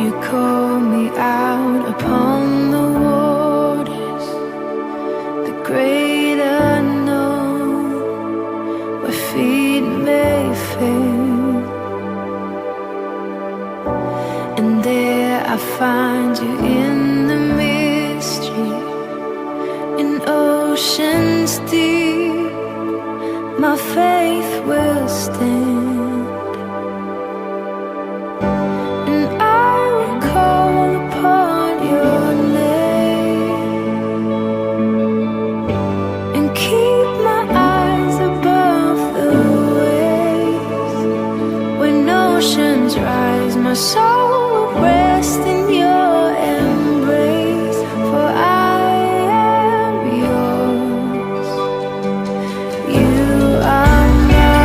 You call me out upon the waters, the great unknown, where feet may fail. And there I find you in the mystery, in oceans deep. My faith will stand. My soul will rest in your embrace, for I am yours. You are mine.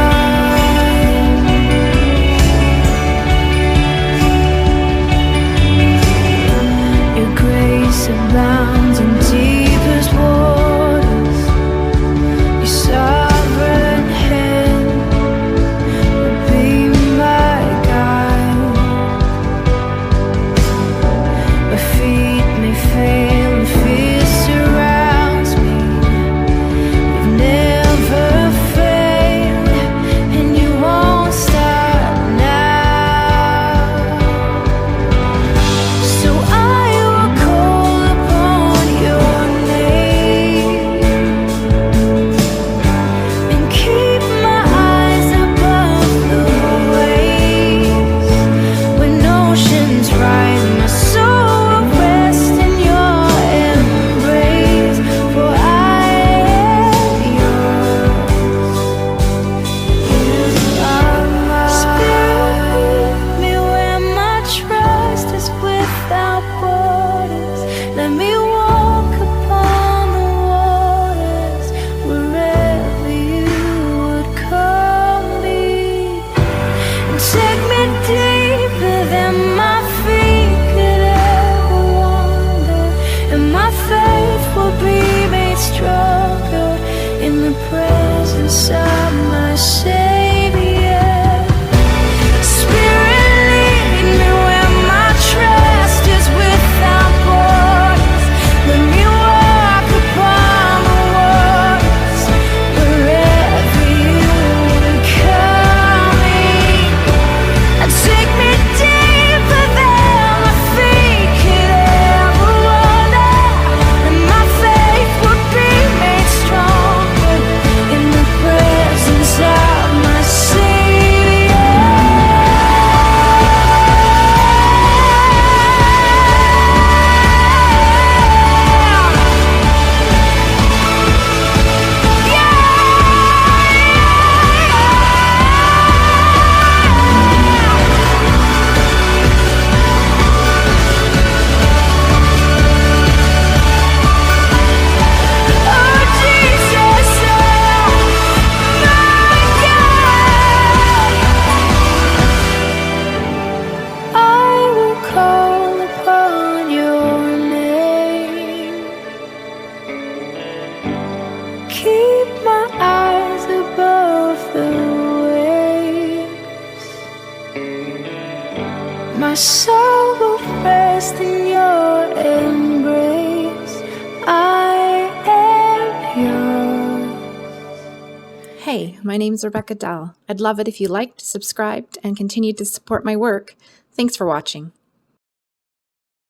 Your grace abounds in deepest waters. Your sovereign hand will be my guide. Feet may fail and fear surrounds me. You've never failed, and you won't stop now. So I will call upon your name and keep my eyes above the waves. When oceans rise, my soul presence of my Savior. Spirit, lead me where my trust is without borders. Let me walk upon the waters, wherever you would call me. And take me deeper than my feet could ever wander, and my faith would be made strong in the presence of my Savior. Oh Jesus, I will call upon your name. Keep my eyes above the waves. My soul will rest in your embrace. I am yours. Hey, my name's RebeccaDell. I'd love it if you liked, subscribed, and continued to support my work. Thanks for watching.